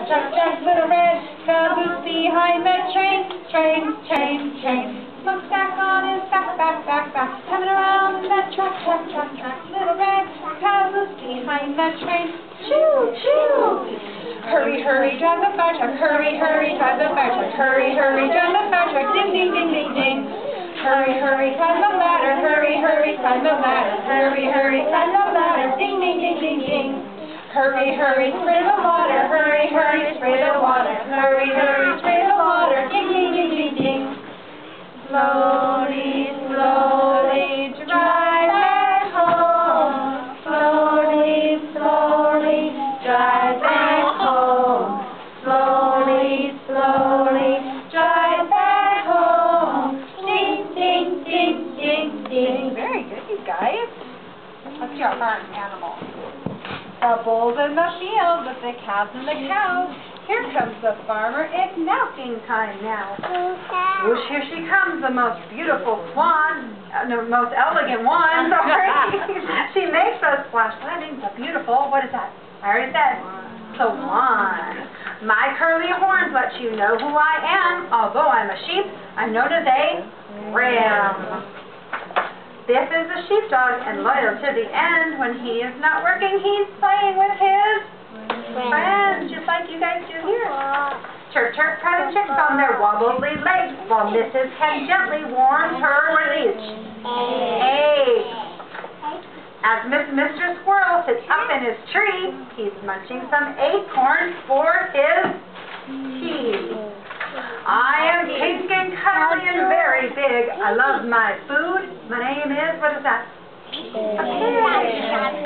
chuck, little red caboose behind the train. Smokestack on his back, coming around in that track, little red caboose behind the train. Choo! Hurry, drive the fire truck, hurry, drive the fire truck, hurry, drive the fire truck, ding, ding. Hurry, climb the ladder, hurry, climb the ladder, hurry, climb the ladder, ding, ding. Hurry, spray the water, hurry, spray the water, hurry, spray the water, ding, ding. Slowly, drive back home, slowly, drive back home, slowly, drive back home, ding. Very good, you guys. Let's see our farm animals. The bulls in the field with the calves and the cows. Here comes the farmer. It's milking time now. Whoosh, here she comes, the most beautiful swan, most elegant one. Sorry. She makes those splash landings. So beautiful. What is that? I already said. The swan. My curly horns let you know who I am. Although I'm a sheep, I'm known as a ram. This is a sheepdog and loyal to the end. When he is not working, he's playing with his friends, just like you guys do here. Chirp, cry the chicks on their wobbly legs, while Mrs. Hen gently warms her with each egg. As Mr. Squirrel sits up in his tree, he's munching some acorns for his tea. I am pink and cuddly and very big. I love my food. My name is, what is that? A pig.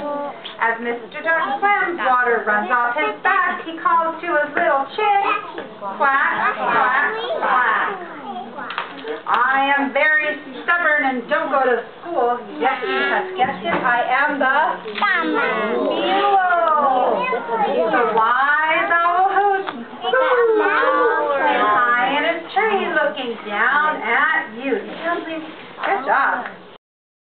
As Mr. Duck swims, water runs off his back. He calls to his little chick, quack. I am very stubborn and don't go to school. Yes, you have guessed it. I am the Milo. The wise owl who's high in his tree looking down at you. Good job.